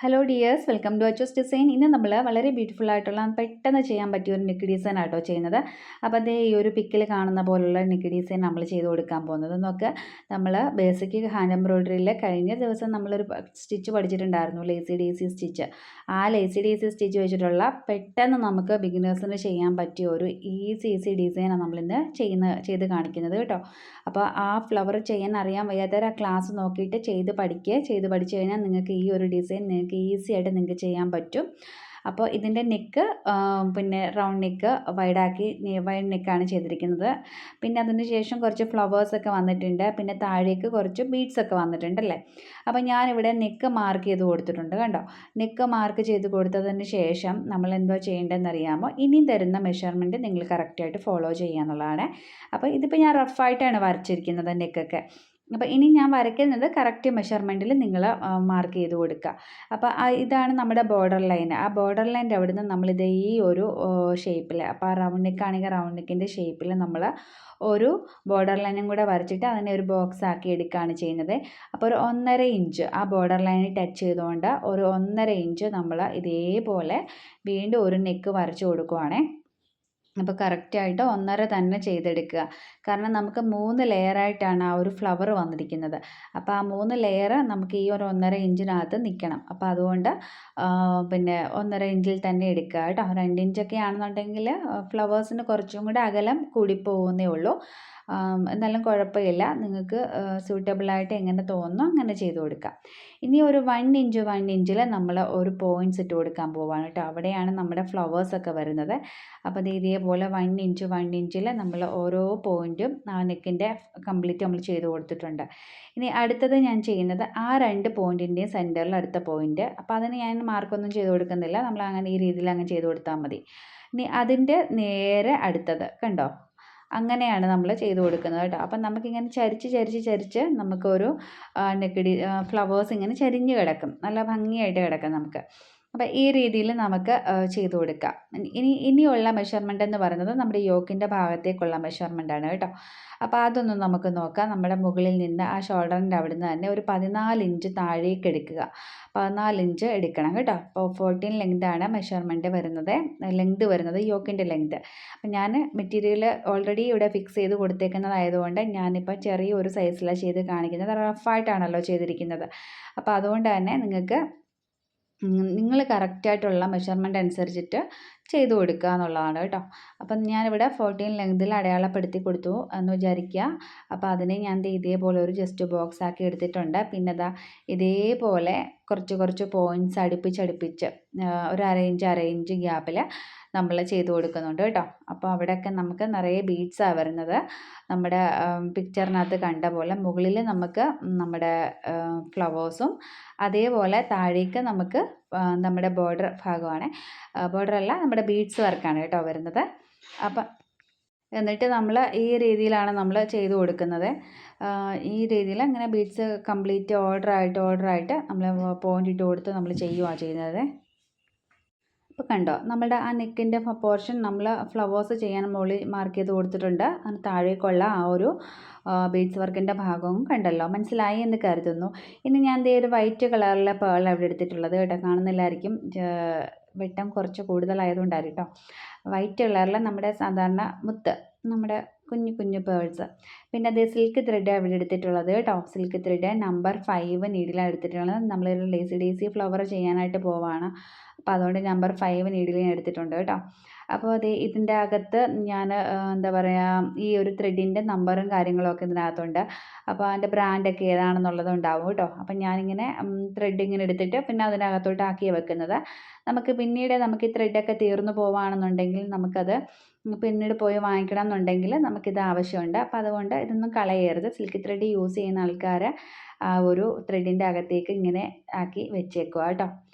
Hello dears, welcome to Achu's design. ഇന്ന് നമ്മൾ വളരെ ബ്യൂട്ടിഫുൾ ആയിട്ടുള്ള പെട്ടെന്ന് ചെയ്യാൻ പറ്റിയ ഒരു നെക്ക് ഡിസൈൻ ആട്ടോ ചെയ്യുന്നത്. അപ്പോൾ അതേ ഈ ഒരു പിക്കിൽ കാണുന്ന പോലുള്ള നെക്ക് ഡിസൈൻ നമ്മൾ ചെയ്ത് കൊടുക്കാൻ പോകുന്നത്. നോക്കുക, നമ്മൾ ബേസിക് ഹാൻഡ് എംബ്രോയ്ഡറിയിൽ കഴിഞ്ഞ ദിവസം നമ്മളൊരു സ്റ്റിച്ച് പഠിച്ചിട്ടുണ്ടായിരുന്നു, ലേസി ഡേസി സ്റ്റിച്ച്. ആ ലേസി ഡേസി സ്റ്റിച്ച് വെച്ചിട്ടുള്ള പെട്ടെന്ന് നമുക്ക് ബിഗിനേഴ്സിന് ചെയ്യാൻ പറ്റിയ ഒരു ഈസി ഡിസൈനാണ് നമ്മളിന്ന് ചെയ്ത് കാണിക്കുന്നത് കേട്ടോ. അപ്പോൾ ആ ഫ്ലവർ ചെയ്യാൻ അറിയാൻ വയ്യാത്തവർ ആ ക്ലാസ് നോക്കിയിട്ട് ചെയ്ത് പഠിച്ചു കഴിഞ്ഞാൽ നിങ്ങൾക്ക് ഈ ഒരു ഡിസൈൻ ഈസി ആയിട്ട് നിങ്ങൾക്ക് ചെയ്യാൻ പറ്റും. അപ്പോൾ ഇതിൻ്റെ നെക്ക് പിന്നെ റൗണ്ട് നെക്ക് വൈഡ് നെക്കാണ് ചെയ്തിരിക്കുന്നത്. പിന്നെ അതിന് ശേഷം കുറച്ച് ഫ്ലവേഴ്സൊക്കെ വന്നിട്ടുണ്ട്. പിന്നെ താഴേക്ക് കുറച്ച് ബീഡ്സൊക്കെ വന്നിട്ടുണ്ടല്ലേ. അപ്പോൾ ഞാനിവിടെ നെക്ക് മാർക്ക് ചെയ്ത് കൊടുത്തിട്ടുണ്ട് കണ്ടോ. നെക്ക് മാർക്ക് ചെയ്ത് കൊടുത്തതിന് ശേഷം നമ്മൾ എന്തോ ചെയ്യേണ്ടതെന്ന് അറിയാമോ? ഇനി തരുന്ന മെഷർമെൻറ്റ് നിങ്ങൾ കറക്റ്റായിട്ട് ഫോളോ ചെയ്യുക എന്നുള്ളതാണ്. അപ്പോൾ ഇതിപ്പോൾ ഞാൻ റഫായിട്ടാണ് വരച്ചിരിക്കുന്നത് നെക്കൊക്കെ. അപ്പോൾ ഇനി ഞാൻ വരയ്ക്കുന്നത് കറക്റ്റ് മെഷർമെൻറ്റിൽ നിങ്ങൾ മാർക്ക് ചെയ്ത് കൊടുക്കുക. അപ്പോൾ ഇതാണ് നമ്മുടെ ബോർഡർ ലൈൻ. ആ ബോർഡർ ലൈൻ്റെ അവിടെ നിന്ന് നമ്മളിത് ഈ ഒരു ഷേപ്പിൽ, അപ്പോൾ ആ റൗണ്ട് നെക്കാണെങ്കിൽ റൗണ്ട് നെക്കിൻ്റെ ഷേപ്പിൽ നമ്മൾ ഒരു ബോർഡർ ലൈനും കൂടെ വരച്ചിട്ട് അതിനെ ഒരു ബോക്സ് ആക്കി എടുക്കുകയാണ് ചെയ്യുന്നത്. അപ്പോൾ ഒരു 1.5 ഇഞ്ച് ആ ബോർഡർ ലൈനിൽ ടച്ച് ചെയ്തുകൊണ്ട് ഒരു 1.5 ഇഞ്ച് നമ്മൾ ഇതേപോലെ വീണ്ടും ഒരു നെക്ക് വരച്ച് കൊടുക്കുവാണേ. അപ്പോൾ കറക്റ്റായിട്ട് 1.5 തന്നെ ചെയ്തെടുക്കുക. കാരണം നമുക്ക് 3 ലെയറായിട്ടാണ് ആ ഒരു ഫ്ലവർ വന്നിരിക്കുന്നത്. അപ്പോൾ ആ 3 ലെയർ നമുക്ക് ഈ ഒരു 1.5 ഇഞ്ചിനകത്ത് നിൽക്കണം. അപ്പോൾ അതുകൊണ്ട് പിന്നെ 1.5 ഇഞ്ചിൽ തന്നെ എടുക്കുക കേട്ടോ. 2 ഇഞ്ചൊക്കെ ആണെന്നുണ്ടെങ്കിൽ ഫ്ലവേഴ്സിന് കുറച്ചും കൂടെ അകലം കൂടിപ്പോകുന്നേ ഉള്ളൂ. എന്നാലും കുഴപ്പമില്ല, നിങ്ങൾക്ക് സ്യൂട്ടബിളായിട്ട് എങ്ങനെ തോന്നുന്നു അങ്ങനെ ചെയ്ത് കൊടുക്കാം. ഇനി ഒരു 1 ഇഞ്ചിൽ നമ്മൾ ഒരു പോയിൻറ്റ്സ് ഇട്ട് കൊടുക്കാൻ പോവുകയാണ് കേട്ടോ. അവിടെയാണ് നമ്മുടെ ഫ്ലവേഴ്സൊക്കെ വരുന്നത്. അപ്പോൾ അത് ഇതേപോലെ 1 ഇഞ്ചിൽ നമ്മൾ ഓരോ പോയിൻറ്റും ആ നെക്കിൻ്റെ കംപ്ലീറ്റ് നമ്മൾ ചെയ്ത് കൊടുത്തിട്ടുണ്ട്. ഇനി അടുത്തത് ഞാൻ ചെയ്യുന്നത് ആ 2 പോയിൻറ്റിൻ്റെയും സെൻറ്ററിൽ അടുത്ത പോയിൻറ്റ്. അപ്പോൾ അതിന് ഞാൻ മാർക്കൊന്നും ചെയ്ത് കൊടുക്കുന്നില്ല, നമ്മൾ അങ്ങനെ ഈ രീതിയിൽ അങ്ങ് ചെയ്ത് കൊടുത്താൽ മതി. ഇനി അതിൻ്റെ നേരെ അടുത്തത് കണ്ടോ, അങ്ങനെയാണ് നമ്മൾ ചെയ്ത് കൊടുക്കുന്നത് കേട്ടോ. അപ്പം നമുക്കിങ്ങനെ ചരിച്ച് നമുക്കൊരു ഫ്ലവേഴ്സ് ഇങ്ങനെ ചരിഞ്ഞ് കിടക്കും, നല്ല ഭംഗിയായിട്ട് കിടക്കും നമുക്ക്. അപ്പോൾ ഈ രീതിയിൽ നമുക്ക് ചെയ്ത് കൊടുക്കാം. ഇനിയുള്ള മെഷർമെൻ്റ് എന്ന് പറയുന്നത് നമ്മുടെ യോക്കിൻ്റെ ഭാഗത്തേക്കുള്ള മെഷർമെൻ്റാണ് കേട്ടോ. അപ്പോൾ അതൊന്ന് നമുക്ക് നോക്കാം. നമ്മുടെ മുകളിൽ നിന്ന് ആ ഷോൾഡറിൻ്റെ അവിടെ നിന്ന് തന്നെ ഒരു 14 ഇഞ്ച് താഴേക്ക് എടുക്കുക. 14 ഇഞ്ച് എടുക്കണം കേട്ടോ. അപ്പോൾ 14 ലെങ്താണ് മെഷർമെൻറ്റ് വരുന്നത്, യോക്കിൻ്റെ ലെങ്ത്. അപ്പം ഞാൻ മെറ്റീരിയൽ ഓൾറെഡി ഇവിടെ ഫിക്സ് ചെയ്ത് കൊടുത്തേക്കുന്നതായതുകൊണ്ട് ഞാനിപ്പോൾ ചെറിയൊരു സൈസിലാണ് ചെയ്ത് കാണിക്കുന്നത്. റഫായിട്ടാണല്ലോ ചെയ്തിരിക്കുന്നത്. അപ്പോൾ അതുകൊണ്ട് തന്നെ നിങ്ങൾ കറക്റ്റായിട്ടുള്ള മെഷർമെൻറ്റ് അനുസരിച്ചിട്ട് ചെയ്ത് കൊടുക്കുക എന്നുള്ളതാണ് കേട്ടോ. അപ്പം ഞാനിവിടെ 14 ലെങ്തിൽ അടയാളപ്പെടുത്തി കൊടുത്തു എന്ന് വിചാരിക്കുക. അപ്പോൾ അതിനെ ഞാൻ ഇതേപോലെ ഒരു ജസ്റ്റ് ബോക്സ് ആക്കി എടുത്തിട്ടുണ്ട്. പിന്നെ ഇതേപോലെ കുറച്ച് പോയിൻറ്റ്സ് അടുപ്പിച്ച് ഒരു അര ഇഞ്ച് ഗ്യാപ്പിൽ നമ്മൾ ചെയ്ത് കൊടുക്കുന്നുണ്ട് കേട്ടോ. അപ്പോൾ അവിടെയൊക്കെ നമുക്ക് നിറയെ ബീഡ്സാണ് വരുന്നത്. നമ്മുടെ പിക്ചറിനകത്ത് കണ്ട പോലെ മുകളിൽ നമുക്ക് നമ്മുടെ ഫ്ലവേഴ്സും, അതേപോലെ താഴേക്ക് നമുക്ക് നമ്മുടെ ബോർഡർ ഭാഗമാണ്, ബോർഡറല്ല നമ്മുടെ ബീഡ്സ് വർക്കാണ് കേട്ടോ വരുന്നത്. അപ്പം എന്നിട്ട് നമ്മൾ ഈ രീതിയിലാണ് നമ്മൾ ചെയ്ത് കൊടുക്കുന്നത്. ഈ രീതിയിൽ അങ്ങനെ ബീഡ്സ് കംപ്ലീറ്റ് ഓർഡറായിട്ട് നമ്മൾ പോയിൻ്റ് ഇട്ട് കൊടുത്ത് നമ്മൾ ചെയ്യുകയാണ് ചെയ്യുന്നത്. ഇപ്പോൾ കണ്ടോ, നമ്മുടെ ആ നെക്കിൻ്റെ പോർഷൻ നമ്മൾ ഫ്ലവേഴ്സ് ചെയ്യാൻ മുകളിൽ മാർക്ക് ചെയ്ത് കൊടുത്തിട്ടുണ്ട്. അതിന് താഴേക്കുള്ള ആ ഒരു ബീഡ്സ് വർക്കിൻ്റെ ഭാഗവും കണ്ടല്ലോ, മനസ്സിലായി എന്ന് കരുതുന്നു. ഇനി ഞാൻ ഒരു വൈറ്റ് കളറിലെ പേൾ അവിടെ എടുത്തിട്ടുള്ളത് കേട്ടോ. കാണുന്നില്ലായിരിക്കും, വെട്ടം കുറച്ച് കൂടുതലായതുകൊണ്ടായിരിക്കും കേട്ടോ. വൈറ്റ് കളറിൽ നമ്മുടെ സാധാരണ മുത്ത്, നമ്മുടെ കുഞ്ഞു പേൾസ്. പിന്നെ അതേ സിൽക്ക് ത്രെഡ് അവിടെ എടുത്തിട്ടുള്ളത് കേട്ടോ. സിൽക്ക് ത്രെഡ് നമ്പർ 5 നീഡിലാണ് എടുത്തിട്ടുള്ളത്. നമ്മളൊരു ലേസി ഫ്ലവർ ചെയ്യാനായിട്ട് പോവാണ്. അപ്പോൾ അതുകൊണ്ട് നമ്പർ 5 നീഡിൽ ഞാൻ എടുത്തിട്ടുണ്ട് കേട്ടോ. അപ്പോൾ ഇതിൻ്റെ അകത്ത് ഞാൻ എന്താ പറയുക, ഈ ഒരു ത്രെഡിൻ്റെ നമ്പറും കാര്യങ്ങളൊക്കെ ഇതിനകത്തുണ്ട്. അപ്പോൾ അതിൻ്റെ ബ്രാൻഡൊക്കെ ഏതാണെന്നുള്ളത് ഉണ്ടാവും കേട്ടോ. അപ്പം ഞാനിങ്ങനെ ത്രെഡ് ഇങ്ങനെ എടുത്തിട്ട് പിന്നെ അതിനകത്തോട്ട് ആക്കി വെക്കുന്നത്. നമുക്ക് പിന്നീട് ഈ ത്രെഡൊക്കെ തീർന്നു പോവുകയാണെന്നുണ്ടെങ്കിൽ നമുക്കത് പിന്നീട് പോയി വാങ്ങിക്കണം എന്നുണ്ടെങ്കിൽ നമുക്കിത് ആവശ്യമുണ്ട്. അപ്പോൾ അതുകൊണ്ട് ഇതൊന്നും കളയരുത്. സിൽക്ക് ത്രെഡ് യൂസ് ചെയ്യുന്ന ആൾക്കാർ ആ ഒരു ത്രെഡിൻ്റെ അകത്തേക്ക് ഇങ്ങനെ ആക്കി വെച്ചേക്കുക കേട്ടോ.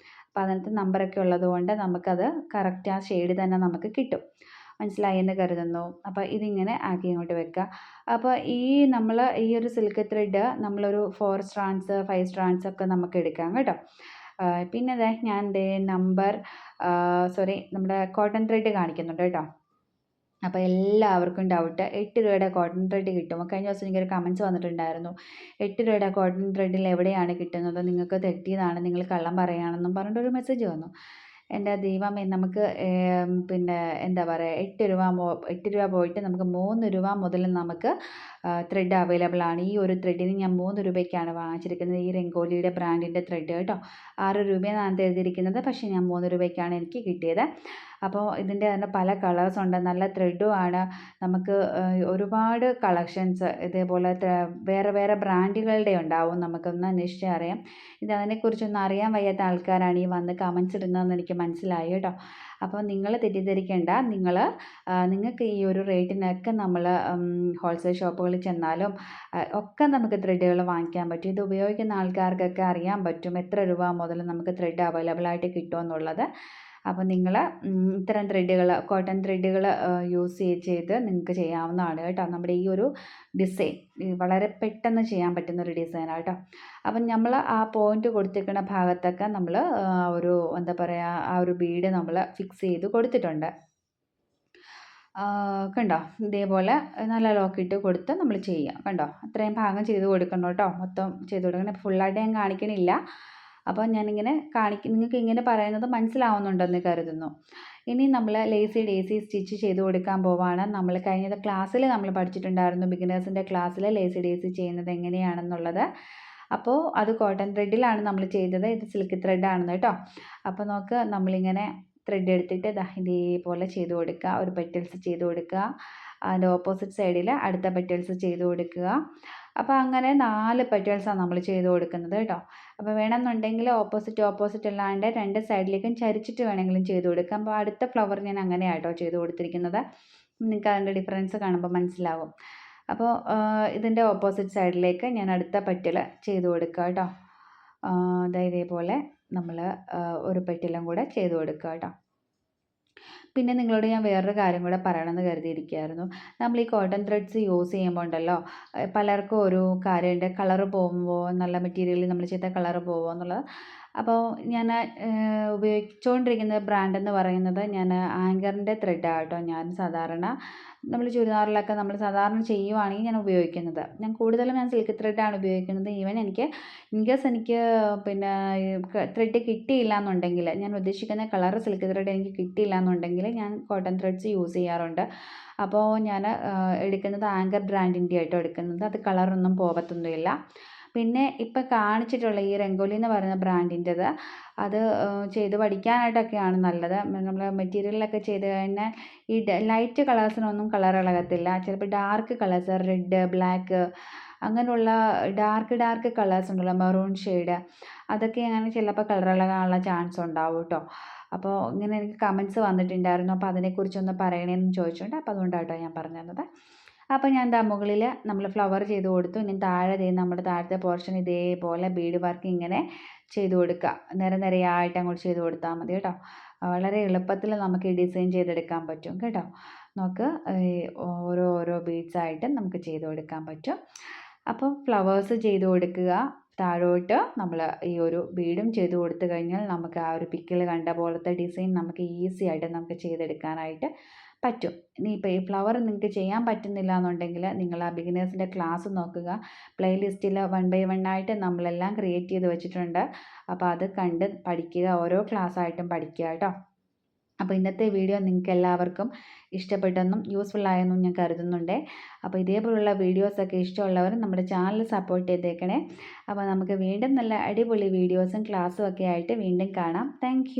അപ്പോൾ അതിനകത്ത് നമ്പറൊക്കെ ഉള്ളതുകൊണ്ട് നമുക്കത് കറക്റ്റ് ആ ഷെയ്ഡ് തന്നെ നമുക്ക് കിട്ടും. മനസ്സിലായി എന്ന് കരുതുന്നു. അപ്പോൾ ഇതിങ്ങനെ ആക്കി ഇങ്ങോട്ട് വെക്കുക. അപ്പോൾ നമ്മൾ ഈ ഒരു സിൽക്ക് ത്രെഡ് നമ്മളൊരു 4 സ്ട്രാൻഡ്സ് 5 സ്ട്രാൻഡ്സ് ഒക്കെ നമുക്ക് എടുക്കാം കേട്ടോ. പിന്നെ ഞാൻ നമ്മുടെ കോട്ടൺ ത്രെഡ് കാണിക്കുന്നുണ്ട് കേട്ടോ. അപ്പോൾ എല്ലാവർക്കും ഡൗട്ട് 8 രൂപയുടെ കോട്ടൺ ത്രെഡ് കിട്ടുമോ? കഴിഞ്ഞ ദിവസം എനിക്കൊരു കമൻറ്റ്സ് വന്നിട്ടുണ്ടായിരുന്നു. 8 രൂപയുടെ കോട്ടൺ ത്രെഡിൽ എവിടെയാണ് കിട്ടുന്നത്? നിങ്ങൾക്ക് തെറ്റിയതാണ്, നിങ്ങൾ കള്ളം പറയുകയാണെന്നും പറഞ്ഞിട്ടൊരു മെസ്സേജ് വന്നു. എൻ്റെ ദൈവമേ, നമുക്ക് പിന്നെ എന്താ പറയുക, 8 രൂപ പോയിട്ട് നമുക്ക് 3 രൂപ മുതൽ നമുക്ക് ത്രെഡ് അവൈലബിൾ ആണ്. ഈ ഒരു ത്രെഡിന് ഞാൻ 3 രൂപയ്ക്കാണ് വാങ്ങിച്ചിരിക്കുന്നത്. ഈ രംഗോലിയുടെ ബ്രാൻഡിൻ്റെ ത്രെഡ് കേട്ടോ. 6 രൂപയെന്നാണ് എഴുതിയിരിക്കുന്നത്, പക്ഷേ ഞാൻ 3 രൂപയ്ക്കാണ് എനിക്ക് കിട്ടിയത്. അപ്പോൾ ഇതിൻ്റെ തന്നെ പല കളേഴ്സ് ഉണ്ട്, നല്ല ത്രെഡും ആണ്. നമുക്ക് ഒരുപാട് കളക്ഷൻസ് ഇതേപോലെ വേറെ വേറെ ബ്രാൻഡുകളുടെ ഉണ്ടാവും. നമുക്കൊന്ന് അന്വേഷിച്ചാൽ അറിയാം. ഇതിനെക്കുറിച്ചൊന്നും അറിയാൻ വയ്യാത്ത ആൾക്കാരാണ് ഈ വന്ന് കമൻസ് ഇടുന്നതെന്ന് എനിക്ക് മനസ്സിലായി കേട്ടോ. അപ്പോൾ നിങ്ങൾ തെറ്റിദ്ധരിക്കേണ്ട. നിങ്ങൾക്ക് ഈ ഒരു റേറ്റിനൊക്കെ നമ്മൾ ഹോൾസെയിൽ ഷോപ്പുകളിൽ ചെന്നാലും ഒക്കെ നമുക്ക് ത്രെഡുകൾ വാങ്ങിക്കാൻ പറ്റും. ഇത് ഉപയോഗിക്കുന്ന ആൾക്കാർക്കൊക്കെ അറിയാൻ പറ്റും എത്ര രൂപ മുതൽ നമുക്ക് ത്രെഡ് അവൈലബിൾ ആയിട്ട് കിട്ടുമെന്നുള്ളത്. അപ്പോൾ നിങ്ങൾ ഇത്തരം ത്രെഡുകൾ, കോട്ടൺ ത്രെഡുകൾ യൂസ് ചെയ്ത് നിങ്ങൾക്ക് ചെയ്യാവുന്നതാണ് കേട്ടോ. നമ്മുടെ ഈ ഒരു ഡിസൈൻ വളരെ പെട്ടെന്ന് ചെയ്യാൻ പറ്റുന്ന ഒരു ഡിസൈനാണ് കേട്ടോ. അപ്പം നമ്മൾ ആ പോയിന്റ് കൊടുത്തിരിക്കുന്ന ഭാഗത്തൊക്കെ നമ്മൾ ഒരു എന്താ പറയുക, ആ ഒരു ബീഡ് നമ്മൾ ഫിക്സ് ചെയ്ത് കൊടുത്തിട്ടുണ്ട്. കണ്ടോ, ഇതേപോലെ നല്ല ലോക്കിട്ട് കൊടുത്ത് നമ്മൾ ചെയ്യുക. കണ്ടോ, അത്രയും ഭാഗം ചെയ്ത് കൊടുക്കണം കേട്ടോ. മൊത്തം ചെയ്ത് കൊടുക്കണം. ഫുള്ളായിട്ട് ഞാൻ കാണിക്കണില്ല. അപ്പോൾ ഞാനിങ്ങനെ നിങ്ങൾക്ക് ഇങ്ങനെ പറയുന്നത് മനസ്സിലാവുന്നുണ്ടെന്ന് കരുതുന്നു. ഇനി നമ്മൾ ലേസി ഡേസി സ്റ്റിച്ച് ചെയ്ത് കൊടുക്കാൻ പോവാണ്. നമ്മൾ കഴിഞ്ഞ ക്ലാസ്സിൽ നമ്മൾ പഠിച്ചിട്ടുണ്ടായിരുന്നു, ബിഗിനേഴ്സിൻ്റെ ക്ലാസ്സിൽ ലേസി ഡേസി ചെയ്യുന്നത് എങ്ങനെയാണെന്നുള്ളത്. അപ്പോൾ അത് കോട്ടൺ ത്രെഡിലാണ് നമ്മൾ ചെയ്തത്. ഇത് സിൽക്ക് ത്രെഡാണെന്ന് കേട്ടോ. അപ്പോൾ നോക്ക്, നമ്മളിങ്ങനെ ത്രെഡ് എടുത്തിട്ട് ഇതേപോലെ ചെയ്ത് കൊടുക്കുക. ഒരു പെറ്റൽസ് ചെയ്ത് കൊടുക്കുക. അതിൻ്റെ ഓപ്പോസിറ്റ് സൈഡിൽ അടുത്ത പെറ്റൽസ് ചെയ്ത് കൊടുക്കുക. അപ്പോൾ അങ്ങനെ 4 പെറ്റൽസാണ് നമ്മൾ ചെയ്ത് കൊടുക്കുന്നത് കേട്ടോ. അപ്പോൾ വേണമെന്നുണ്ടെങ്കിൽ ഓപ്പോസിറ്റ് അല്ലാണ്ട് 2 സൈഡിലേക്കും ചരിച്ചിട്ട് വേണമെങ്കിലും ചെയ്ത് കൊടുക്കാം. അപ്പോൾ അടുത്ത ഫ്ലവർ ഞാൻ അങ്ങനെയാണ് കേട്ടോ ചെയ്ത് കൊടുത്തിരിക്കുന്നത്. നിങ്ങൾക്ക് അതിൻ്റെ ഡിഫറൻസ് കാണുമ്പോൾ മനസ്സിലാവും. അപ്പോൾ ഇതിൻ്റെ ഓപ്പോസിറ്റ് സൈഡിലേക്ക് ഞാൻ അടുത്ത പെറ്റൽ ചെയ്ത് കൊടുക്കുക കേട്ടോ. ഇതേപോലെ നമ്മൾ ഒരു പെറ്റലും കൂടെ ചെയ്ത് കൊടുക്കുക കേട്ടോ. പിന്നെ നിങ്ങളോട് ഞാൻ വേറൊരു കാര്യം കൂടെ പറയണമെന്ന് കരുതിയിരിക്കുകയായിരുന്നു. നമ്മൾ ഈ കോട്ടൺ ത്രെഡ്സ് യൂസ് ചെയ്യുമ്പോൾ ഉണ്ടല്ലോ, പലർക്കും ഒരു കാര്യമുണ്ട്, കളറ് പോകുമ്പോൾ, നല്ല മെറ്റീരിയലിൽ നമ്മൾ ചെയ്ത കളറ് പോകുമോ എന്നുള്ളത്. അപ്പോൾ ഞാൻ ഉപയോഗിച്ചുകൊണ്ടിരിക്കുന്ന ബ്രാൻഡ് എന്ന് പറയുന്നത് ഞാൻ ആങ്കറിൻ്റെ ത്രെഡാണ് കേട്ടോ. ഞാൻ സാധാരണ നമ്മൾ ചുരിദാറിലൊക്കെ നമ്മൾ സാധാരണ ചെയ്യുവാണെങ്കിൽ ഞാൻ ഉപയോഗിക്കുന്നത്. കൂടുതലും സിൽക്ക് ത്രെഡാണ് ഉപയോഗിക്കുന്നത്. ഈവൻ എനിക്ക് ഇൻകേസ് എനിക്ക് പിന്നെ ത്രെഡ് കിട്ടിയില്ല എന്നുണ്ടെങ്കിൽ, ഞാൻ ഉദ്ദേശിക്കുന്ന കളർ സിൽക്ക് ത്രെഡ് എനിക്ക് കിട്ടിയില്ല എന്നുണ്ടെങ്കിൽ ഞാൻ കോട്ടൺ ത്രെഡ്സ് യൂസ് ചെയ്യാറുണ്ട്. അപ്പോൾ ഞാൻ എടുക്കുന്നത് ആങ്കർ ബ്രാൻഡിൻ്റെ ആയിട്ടോ എടുക്കുന്നത്. അത് കളറൊന്നും പോകത്തൊന്നുമില്ല. പിന്നെ ഇപ്പം കാണിച്ചിട്ടുള്ള ഈ രംഗോലി എന്ന് പറയുന്ന ബ്രാൻഡിൻ്റെത്, അത് ചെയ്ത് പഠിക്കാനായിട്ടൊക്കെയാണ് നല്ലത്. നമ്മൾ മെറ്റീരിയലൊക്കെ ചെയ്ത് കഴിഞ്ഞാൽ ഈ ലൈറ്റ് കളേഴ്സിനൊന്നും കളർ ഇളകത്തില്ല. ചിലപ്പോൾ ഡാർക്ക് കളേഴ്സ്, റെഡ്, ബ്ലാക്ക്, അങ്ങനെയുള്ള ഡാർക്ക് കളേഴ്സ് ഉണ്ടല്ലോ, മെറൂൺ ഷെയ്ഡ്, അതൊക്കെ അങ്ങനെ ചിലപ്പോൾ കളർ ഇളകാനുള്ള ചാൻസ് ഉണ്ടാവും കേട്ടോ. അപ്പോൾ ഇങ്ങനെ എനിക്ക് കമൻറ്റ്സ് വന്നിട്ടുണ്ടായിരുന്നു. അപ്പോൾ അതിനെക്കുറിച്ചൊന്ന് പറയണേന്ന് ചോദിച്ചിട്ടുണ്ട്. അപ്പോൾ അതുകൊണ്ടാട്ടോ ഞാൻ പറഞ്ഞു തന്നത്. അപ്പോൾ ഞാൻ മുകളിൽ നമ്മൾ ഫ്ലവർ ചെയ്ത് കൊടുത്തു. ഇനി താഴെ നമ്മുടെ താഴത്തെ പോർഷൻ ഇതേപോലെ ബീഡ് വർക്ക് ഇങ്ങനെ ചെയ്ത് കൊടുക്കുക. നിരയായിട്ട് അങ്ങോട്ട് ചെയ്ത് കൊടുത്താൽ മതി കേട്ടോ. വളരെ എളുപ്പത്തിൽ നമുക്ക് ഈ ഡിസൈൻ ചെയ്തെടുക്കാൻ പറ്റും കേട്ടോ. നമുക്ക് ഓരോ ബീഡ്സായിട്ട് നമുക്ക് ചെയ്ത് കൊടുക്കാൻ പറ്റും. അപ്പോൾ ഫ്ലവേഴ്സ് ചെയ്ത് കൊടുക്കുക. താഴോട്ട് നമ്മൾ ഈ ഒരു ബീഡും ചെയ്ത് കൊടുത്തു കഴിഞ്ഞാൽ നമുക്ക് ആ ഒരു പിക്കിൽ കണ്ട പോലത്തെ ഡിസൈൻ നമുക്ക് ഈസി ആയിട്ട് നമുക്ക് ചെയ്തെടുക്കാനായിട്ട് പറ്റും. ഇനിയിപ്പോൾ ഈ ഫ്ലവർ നിങ്ങൾക്ക് ചെയ്യാൻ പറ്റുന്നില്ല എന്നുണ്ടെങ്കിൽ നിങ്ങൾ ആ ബിഗിനേഴ്സിൻ്റെ ക്ലാസ് നോക്കുക. പ്ലേലിസ്റ്റിൽ 1 by 1 ആയിട്ട് നമ്മളെല്ലാം ക്രിയേറ്റ് ചെയ്ത് വെച്ചിട്ടുണ്ട്. അപ്പോൾ അത് കണ്ട് പഠിക്കുക. ഓരോ ക്ലാസ് ആയിട്ടും പഠിക്കുക കേട്ടോ. അപ്പോൾ ഇന്നത്തെ വീഡിയോ നിങ്ങൾക്ക് എല്ലാവർക്കും ഇഷ്ടപ്പെട്ടെന്നും യൂസ്ഫുൾ ആയെന്നും ഞാൻ കരുതുന്നുണ്ട്. അപ്പോൾ ഇതേപോലുള്ള വീഡിയോസൊക്കെ ഇഷ്ടമുള്ളവർ നമ്മുടെ ചാനൽ സപ്പോർട്ട് ചെയ്തേക്കണേ. അപ്പോൾ നമുക്ക് വീണ്ടും നല്ല അടിപൊളി വീഡിയോസും ക്ലാസ്സും ഒക്കെ ആയിട്ട് വീണ്ടും കാണാം. താങ്ക്